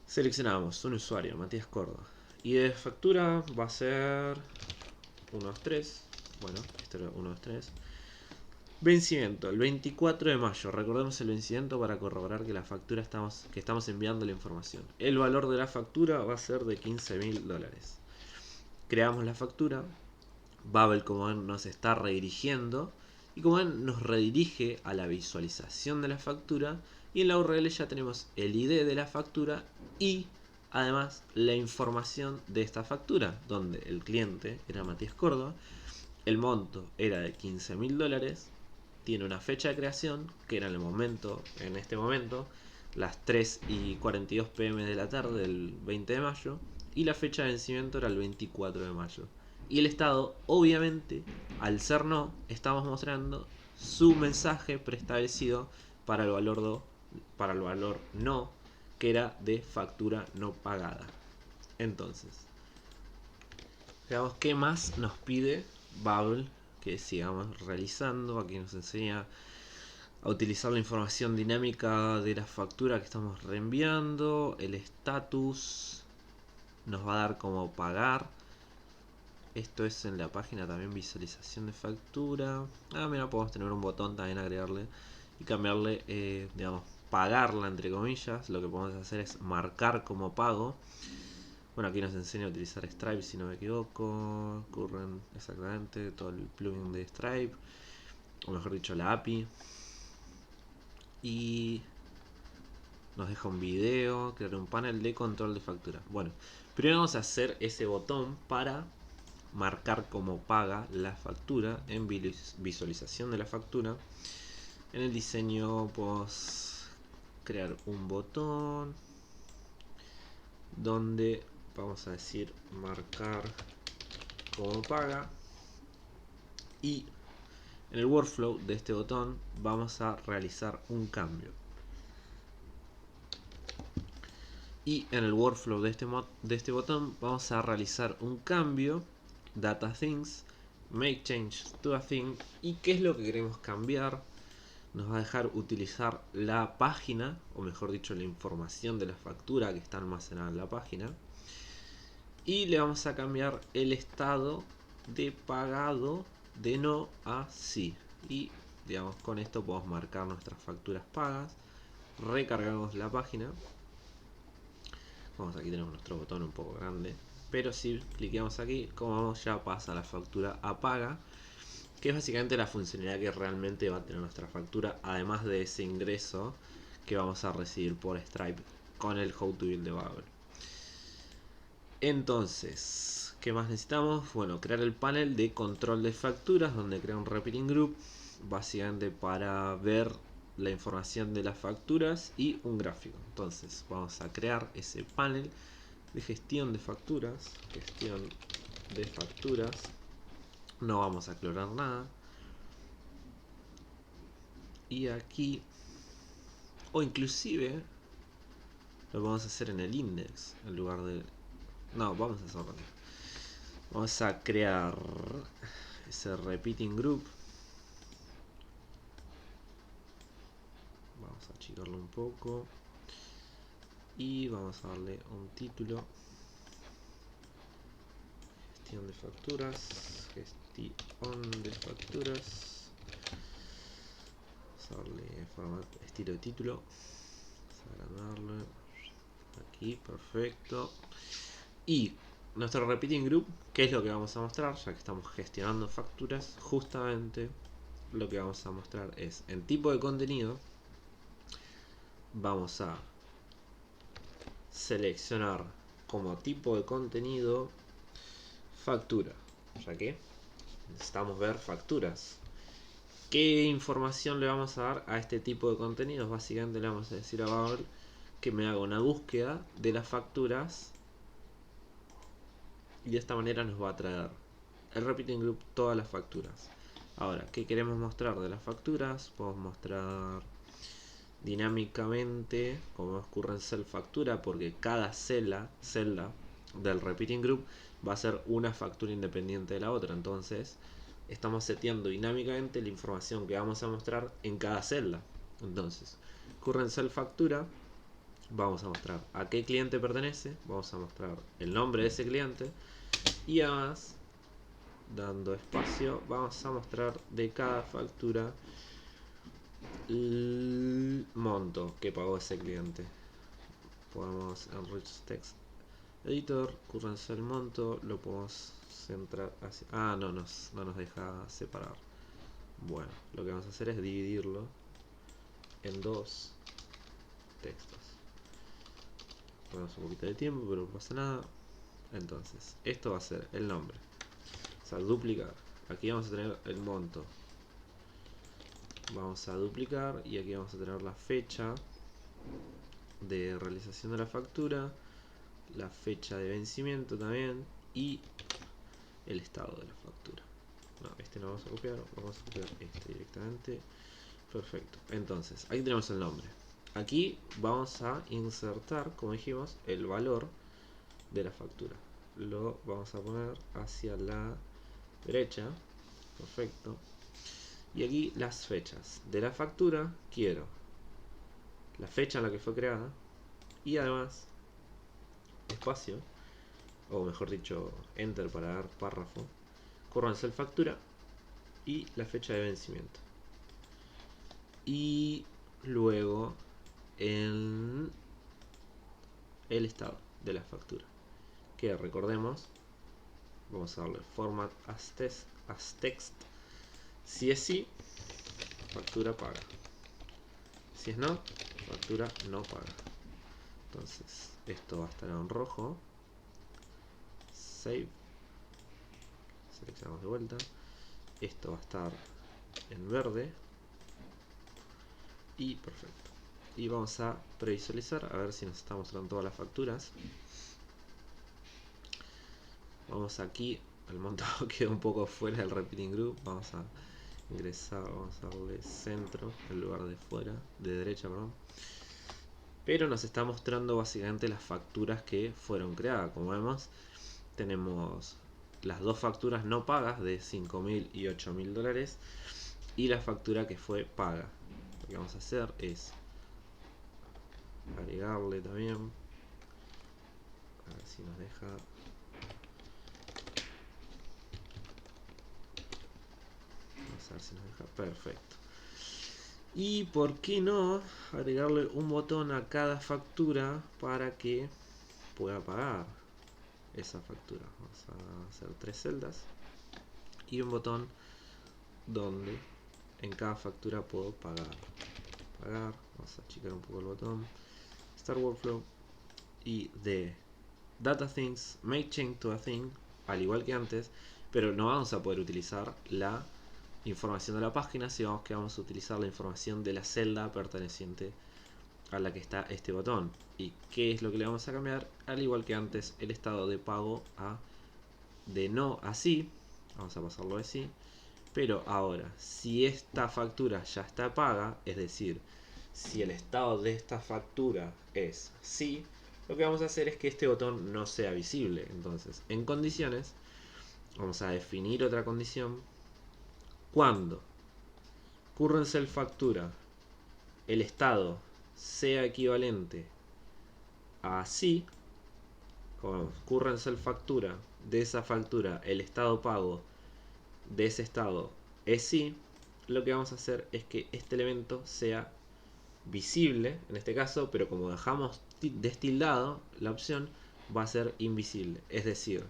Seleccionamos un usuario, Matías Córdoba, y de factura va a ser 123. Bueno, esto era 123. Vencimiento, el 24 de mayo. Recordemos el vencimiento para corroborar que la factura que estamos enviando la información. El valor de la factura va a ser de $15.000. Creamos la factura. Babel, como ven, nos está redirigiendo. Y como ven, nos redirige a la visualización de la factura. Y en la URL ya tenemos el ID de la factura y además la información de esta factura, donde el cliente era Matías Córdoba, el monto era de $15.000, tiene una fecha de creación que era en este momento, las 3:42 p.m. de la tarde del 20 de mayo, y la fecha de vencimiento era el 24 de mayo. Y el estado, obviamente, al ser no, estamos mostrando su mensaje preestablecido para el valor no, que era de factura no pagada. Entonces, veamos qué más nos pide Babel que sigamos realizando. Aquí nos enseña a utilizar la información dinámica de la factura que estamos reenviando. El status nos va a dar como pagar. Esto es en la página también visualización de factura. Mira, podemos tener un botón también, agregarle y cambiarle, digamos, pagarla entre comillas. Lo que podemos hacer es marcar como pago. Bueno, aquí nos enseña a utilizar Stripe si no me equivoco. Current, exactamente, todo el plugin de Stripe, o mejor dicho la API. Y nos deja un video, crear un panel de control de factura. Bueno, primero vamos a hacer ese botón para marcar como paga la factura en visualización de la factura. En el diseño podemos crear un botón donde vamos a decir marcar como paga, y en el workflow de este botón vamos a realizar un cambio. Y en el workflow de este botón vamos a realizar un cambio, data things, make change to a thing. ¿Y qué es lo que queremos cambiar? Nos va a dejar utilizar la página, o mejor dicho la información de la factura que está almacenada en la página, y le vamos a cambiar el estado de pagado de no a sí. Y digamos, con esto podemos marcar nuestras facturas pagas. Recargamos la página. Vamos, aquí tenemos nuestro botón un poco grande, pero si cliqueamos aquí, como vemos, ya pasa la factura a paga, que es básicamente la funcionalidad que realmente va a tener nuestra factura, además de ese ingreso que vamos a recibir por Stripe con el How to Build de Babel. Entonces, ¿qué más necesitamos? Bueno, crear el panel de control de facturas, donde crea un repeating group, básicamente para ver la información de las facturas y un gráfico. Entonces, vamos a crear ese panel de gestión de facturas. No vamos a aclarar nada. Y aquí O inclusive lo vamos a hacer en el index en lugar de... No, vamos a hacerlo aquí. Vamos a crear ese repeating group. Vamos a achicarlo un poco. Y vamos a darle un título. Gestión de facturas. Gestión de facturas. Vamos a darle formato, estilo de título. Vamos a agrandarlo. Aquí, perfecto. Y nuestro repeating group, ¿qué es lo que vamos a mostrar? Ya que estamos gestionando facturas, justamente lo que vamos a mostrar es en tipo de contenido. Vamos a seleccionar como tipo de contenido factura, ya que necesitamos ver facturas. ¿Qué información le vamos a dar a este tipo de contenidos? Básicamente le vamos a decir a Babel que me haga una búsqueda de las facturas y de esta manera nos va a traer el repeating group todas las facturas. Ahora, ¿qué queremos mostrar de las facturas? Podemos mostrar dinámicamente como ocurre en cell factura, porque cada celda del repeating group va a ser una factura independiente de la otra. Entonces estamos seteando dinámicamente la información que vamos a mostrar en cada celda. Entonces, ocurre en cell factura, vamos a mostrar a qué cliente pertenece, vamos a mostrar el nombre de ese cliente y además, dando espacio, vamos a mostrar de cada factura el monto que pagó ese cliente. Podemos enrich text editor, currency el monto, lo podemos centrar hacia... Ah, no nos deja separar. Bueno, lo que vamos a hacer es dividirlo en dos textos. Ponemos un poquito de tiempo, pero no pasa nada. Entonces, esto va a ser el nombre. O sea, duplicar. Aquí vamos a tener el monto. Vamos a duplicar y aquí vamos a tener la fecha de realización de la factura, la fecha de vencimiento también y el estado de la factura. No, este no vamos a copiar, vamos a copiar este directamente. Perfecto. Entonces, aquí tenemos el nombre. Aquí vamos a insertar, como dijimos, el valor de la factura. Lo vamos a poner hacia la derecha. Perfecto. Y aquí las fechas de la factura. Quiero la fecha en la que fue creada y además espacio, o mejor dicho, enter para dar párrafo, currency factura y la fecha de vencimiento. Y luego en el estado de la factura, que recordemos, vamos a darle format as text. Si es sí, factura paga. Si es no, factura no paga. Entonces esto va a estar en rojo. Save. Seleccionamos de vuelta. Esto va a estar en verde. Y perfecto. Y vamos a previsualizar a ver si nos está mostrando todas las facturas. Vamos aquí, el monto queda un poco fuera del repeating group. Vamos a ingresar, vamos a darle centro en lugar de fuera, de derecha, perdón. Pero nos está mostrando básicamente las facturas que fueron creadas. Como vemos, tenemos las dos facturas no pagas de 5.000 y 8.000 dólares y la factura que fue paga. Lo que vamos a hacer es agregarle también, a ver si nos deja. Vamos a ver si nos deja. Perfecto. Y por qué no agregarle un botón a cada factura para que pueda pagar esa factura. Vamos a hacer 3 celdas y un botón donde en cada factura puedo pagar. Vamos a achicar un poco el botón. Start workflow y de data things make change to a thing, al igual que antes, pero no vamos a poder utilizar la información de la página, sino que vamos a utilizar la información de la celda perteneciente a la que está este botón. ¿Y qué es lo que le vamos a cambiar? Al igual que antes, el estado de pago a de no a sí. Vamos a pasarlo a sí. Pero ahora, si esta factura ya está paga, es decir, si el estado de esta factura es sí, lo que vamos a hacer es que este botón no sea visible. Entonces, en condiciones, vamos a definir otra condición. Cuando currency factura, el estado sea equivalente a sí, como currency factura, de esa factura, el estado pago de ese estado es sí, lo que vamos a hacer es que este elemento sea visible en este caso, pero como dejamos destildado la opción, va a ser invisible. Es decir,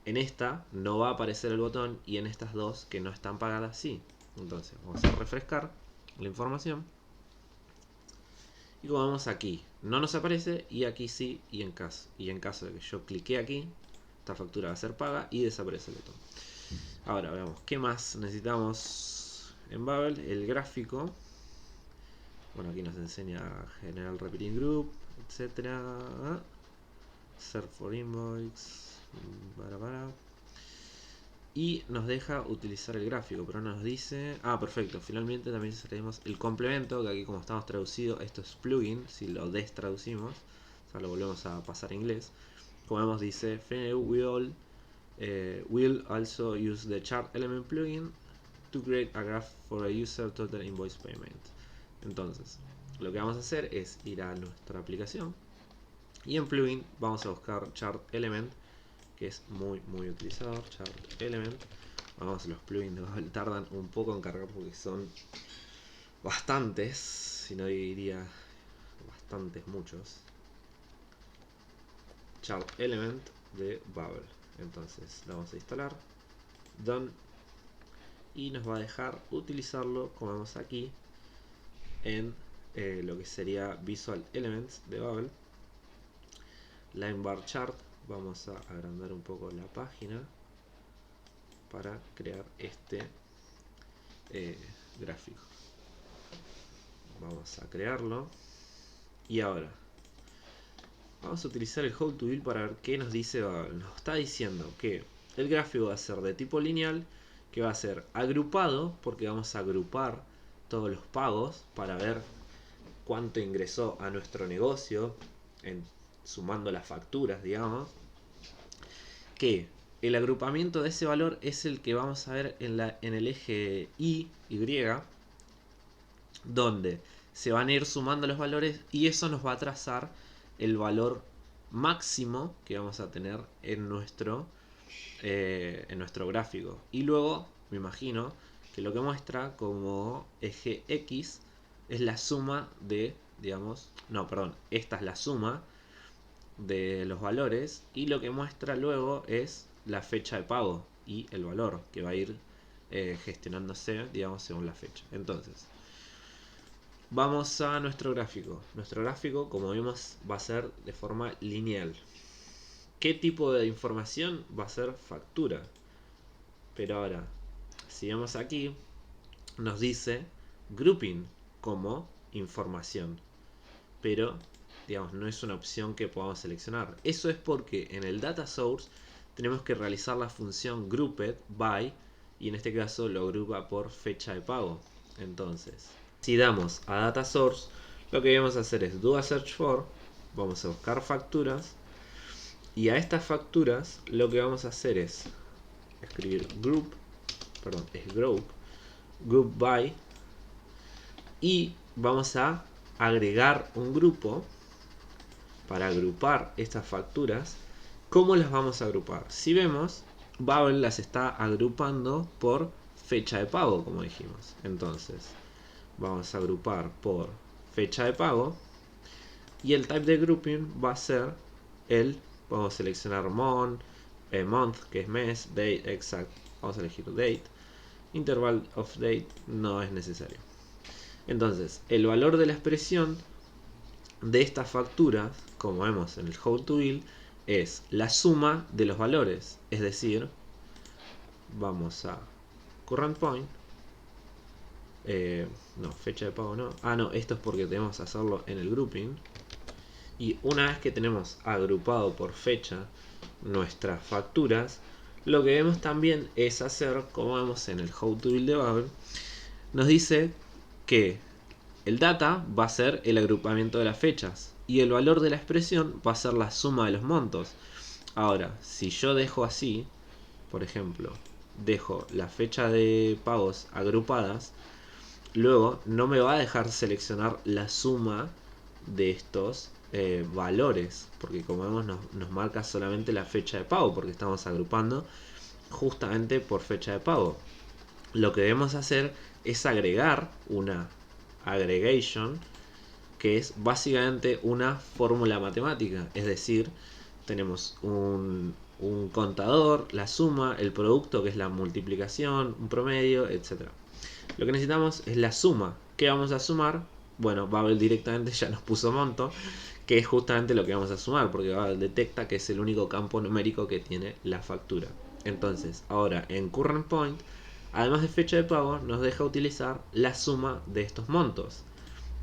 en esta no va a aparecer el botón y en estas dos que no están pagadas sí. Entonces vamos a refrescar la información y como vemos aquí no nos aparece y aquí sí, y en caso de que yo clique aquí, esta factura va a ser paga y desaparece el botón. Ahora veamos qué más necesitamos en Babel. El gráfico. Bueno, aquí nos enseña General Repeating Group, etcétera. Search for Invoice. Y nos deja utilizar el gráfico, pero no nos dice... Ah, perfecto. Finalmente también tenemos el complemento, que aquí como estamos traducido, esto es plugin. Si lo destraducimos, o sea, lo volvemos a pasar a inglés. Como vemos dice, will also use the chart element plugin to create a graph for a user total invoice payment. Entonces, lo que vamos a hacer es ir a nuestra aplicación y en plugin vamos a buscar chart element, que es muy utilizado. Chart element. Vamos, los plugins tardan un poco en cargar porque son bastantes, si no diría bastantes, muchos. Chart element de Babel. Entonces lo vamos a instalar, done, y nos va a dejar utilizarlo, como vemos aquí, en lo que sería Visual Elements de Babel. Line Bar Chart, vamos a agrandar un poco la página para crear este gráfico. Vamos a crearlo y ahora vamos a utilizar el How to Build para ver qué nos dice Babel. Nos está diciendo que el gráfico va a ser de tipo lineal, que va a ser agrupado, porque vamos a agrupar todos los pagos para ver cuánto ingresó a nuestro negocio, sumando las facturas, digamos. Que el agrupamiento de ese valor es el que vamos a ver en el eje Y, donde se van a ir sumando los valores y eso nos va a trazar el valor máximo que vamos a tener en nuestro gráfico. Y luego, me imagino que lo que muestra como eje X es la suma de, digamos, no, perdón, esta es la suma de los valores y lo que muestra luego es la fecha de pago y el valor que va a ir gestionándose, digamos, según la fecha. Entonces, vamos a nuestro gráfico. Nuestro gráfico, como vimos, va a ser de forma lineal. ¿Qué tipo de información? Va a ser factura. Pero ahora, si vemos aquí, nos dice grouping como información. Pero, digamos, no es una opción que podamos seleccionar. Eso es porque en el data source tenemos que realizar la función grouped by, y en este caso lo agrupa por fecha de pago. Entonces, si damos a data source, lo que vamos a hacer es do a search for, vamos a buscar facturas, y a estas facturas lo que vamos a hacer es escribir group by, y vamos a agregar un grupo para agrupar estas facturas. ¿Cómo las vamos a agrupar? Si vemos, Babel las está agrupando por fecha de pago, como dijimos. Entonces, vamos a agrupar por fecha de pago y el type de grouping va a ser vamos a seleccionar month, que es mes, date, exact, vamos a elegir date, interval of date no es necesario. Entonces, el valor de la expresión de estas facturas, como vemos en el How to Build, es la suma de los valores. Es decir, vamos a current point, no, fecha de pago no. Ah, no, esto es porque tenemos que hacerlo en el grouping. Y una vez que tenemos agrupado por fecha nuestras facturas, lo que vemos también es hacer, como vemos en el How to Build de Babel, nos dice que El data va a ser el agrupamiento de las fechas y el valor de la expresión va a ser la suma de los montos. Ahora, si yo dejo así, por ejemplo, dejo la fecha de pagos agrupadas, luego no me va a dejar seleccionar la suma de estos valores, porque como vemos nos marca solamente la fecha de pago, porque estamos agrupando justamente por fecha de pago. Lo que debemos hacer es agregar una aggregation, que es básicamente una fórmula matemática, es decir, tenemos un contador, la suma, el producto que es la multiplicación, un promedio, etc. Lo que necesitamos es la suma. ¿Qué vamos a sumar? Bueno, Babel directamente ya nos puso monto, que es justamente lo que vamos a sumar, porque Babel detecta que es el único campo numérico que tiene la factura. Entonces, ahora en current point, además de fecha de pago, nos deja utilizar la suma de estos montos.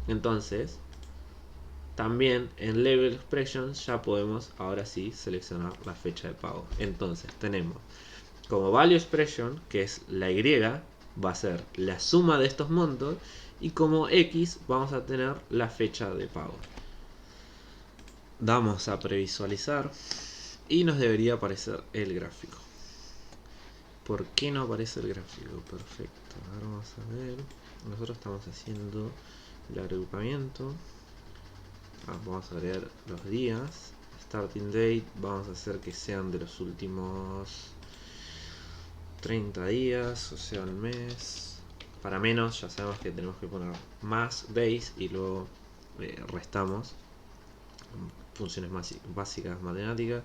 Entonces, también en level expressions ya podemos ahora sí seleccionar la fecha de pago. Entonces tenemos como value expression, que es la Y, va a ser la suma de estos montos, y como X vamos a tener la fecha de pago. Damos a previsualizar y nos debería aparecer el gráfico. ¿Por qué no aparece el gráfico? Perfecto. Ahora vamos a ver. Nosotros estamos haciendo el agrupamiento. Vamos a agregar los días. Starting date vamos a hacer que sean de los últimos 30 días, o sea, el mes. Para menos ya sabemos que tenemos que poner más days y luego restamos. Funciones básicas matemáticas.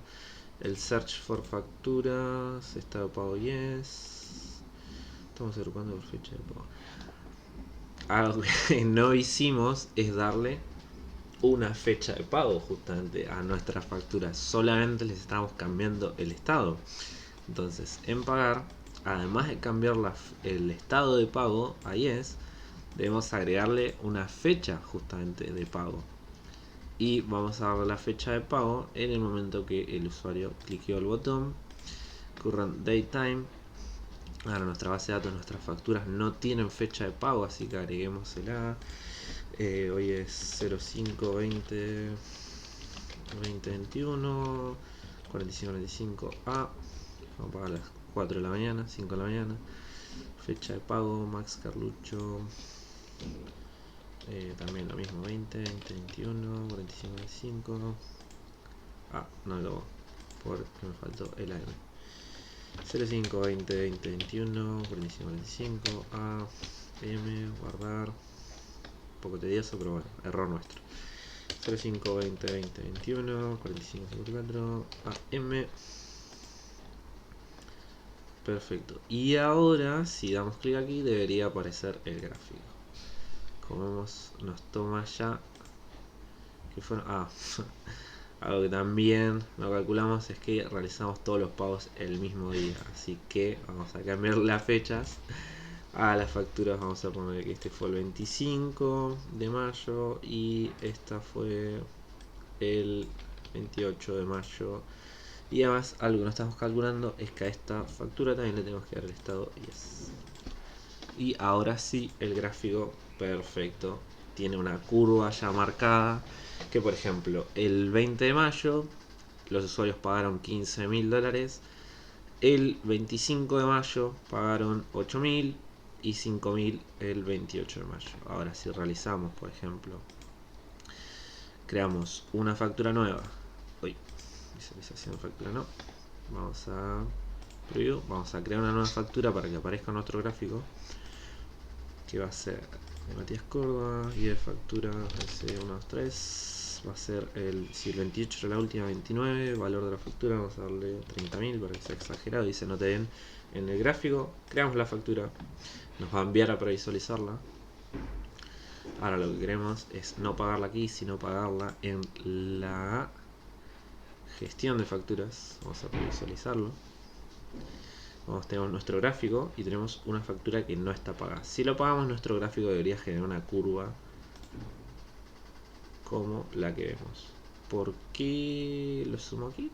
El search for facturas, estado de pago yes. Estamos agrupando por fecha de pago. Algo que no hicimos es darle una fecha de pago justamente a nuestras facturas. Solamente les estamos cambiando el estado. Entonces, en pagar, además de cambiar el estado de pago a yes, debemos agregarle una fecha justamente de pago. Y vamos a darle la fecha de pago en el momento que el usuario cliqueó el botón current date time. Ahora nuestra base de datos, nuestras facturas no tienen fecha de pago, así que agreguémosela. Hoy es 0520 2021 4545A. Vamos a pagar a las 4 de la mañana, 5 de la mañana. Fecha de pago, Max Carlucho. También lo mismo, 20, 20, 21, 45, 25. No lo porque me faltó el AM. 05, 20, 20, 21, 45, 45. M, guardar. Un poco tedioso, pero bueno, error nuestro. 05, 20, 20, 21, 45, 54. AM. Perfecto. Y ahora, si damos clic aquí, debería aparecer el gráfico. Como vemos, nos toma ya. Que fueron. Algo que también no calculamos es que realizamos todos los pagos el mismo día. Así que vamos a cambiar las fechas a las facturas. Vamos a poner que este fue el 25 de mayo y esta fue el 28 de mayo. Y además, algo que no estamos calculando es que a esta factura también le tenemos que dar el estado yes. Y ahora sí, el gráfico perfecto. Tiene una curva ya marcada. Que por ejemplo, el 20 de mayo los usuarios pagaron $15.000. El 25 de mayo pagaron 8.000 y 5.000 el 28 de mayo. Ahora si realizamos, por ejemplo, creamos una factura nueva. Visualización de factura no. Vamos a preview. Vamos a crear una nueva factura para que aparezca nuestro gráfico. Que va a ser de Matías Córdoba y de factura S123. Va a ser si el 28 era la última, 29. Valor de la factura, vamos a darle 30.000 para que sea exagerado y se note bien en el gráfico. Creamos la factura. Nos va a enviar a previsualizarla. Ahora lo que queremos es no pagarla aquí, sino pagarla en la gestión de facturas. Vamos a previsualizarlo. Tenemos nuestro gráfico y tenemos una factura que no está pagada. Si lo pagamos, nuestro gráfico debería generar una curva como la que vemos. ¿Por qué lo sumo aquí?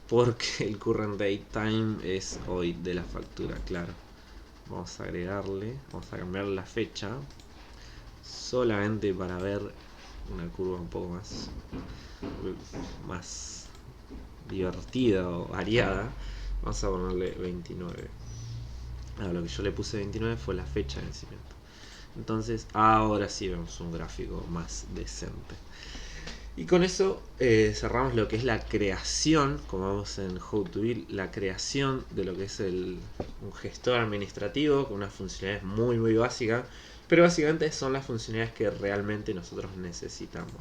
Porque el current date time es hoy de la factura, claro. Vamos a agregarle, vamos a cambiar la fecha. solamente para ver una curva un poco más divertida o variada, vamos a ponerle 29. Lo que yo le puse 29 fue la fecha de vencimiento. Entonces ahora sí vemos un gráfico más decente. Y con eso cerramos lo que es la creación, como vemos en How to Build, la creación de lo que es un gestor administrativo con unas funcionalidades muy básicas, pero básicamente son las funcionalidades que realmente nosotros necesitamos.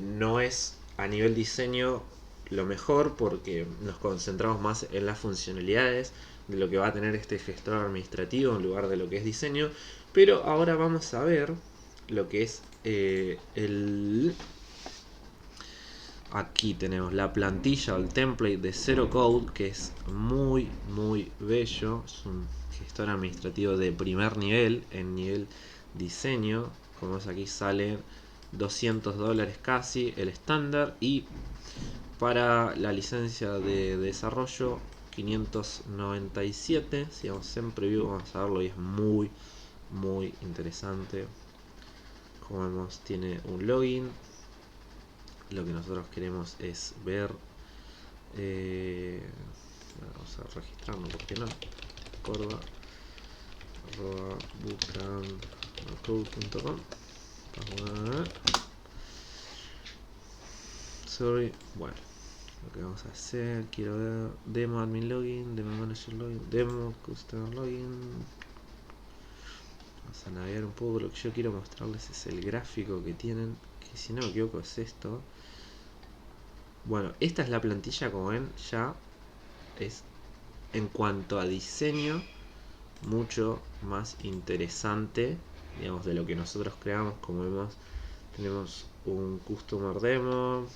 No es a nivel diseño lo mejor porque nos concentramos más en las funcionalidades de lo que va a tener este gestor administrativo en lugar de lo que es diseño, pero ahora vamos a ver lo que es aquí tenemos la plantilla o el template de Zero Code, que es muy bello. Es un gestor administrativo de primer nivel, en nivel diseño. Como ves, aquí sale $200 casi el estándar, y para la licencia de desarrollo 597. Si vamos en preview vamos a verlo y es muy interesante. Como vemos, tiene un login. Lo que nosotros queremos es ver, vamos a registrarnos, ¿por qué no? Corva@bootcampcode.com. Sorry, bueno, lo que vamos a hacer, quiero ver demo admin login, demo manager login, demo customer login. Vamos a navegar un poco. Lo que yo quiero mostrarles es el gráfico que tienen, que si no me equivoco es esto. Bueno, esta es la plantilla, como ven, ya es en cuanto a diseño mucho más interesante, digamos, de lo que nosotros creamos. Como vemos, tenemos un customer demo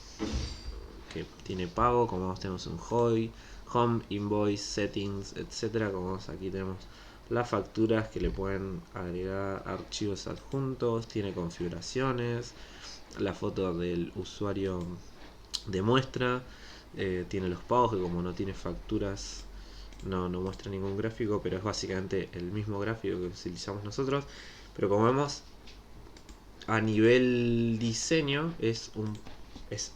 que tiene pago, como vemos tenemos un home, invoice, settings, etcétera. Como vemos, aquí tenemos las facturas que le pueden agregar archivos adjuntos, tiene configuraciones, la foto del usuario de muestra, tiene los pagos, que como no tiene facturas no muestra ningún gráfico, pero es básicamente el mismo gráfico que utilizamos nosotros. Pero como vemos, a nivel diseño es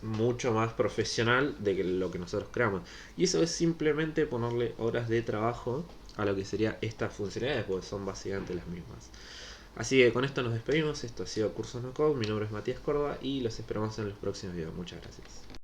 mucho más profesional de que lo que nosotros creamos, y eso es simplemente ponerle horas de trabajo a lo que sería estas funcionalidades, porque son básicamente las mismas. Así que con esto nos despedimos. Esto ha sido Cursos No Code. Mi nombre es Matías Córdoba y los esperamos en los próximos videos. Muchas gracias.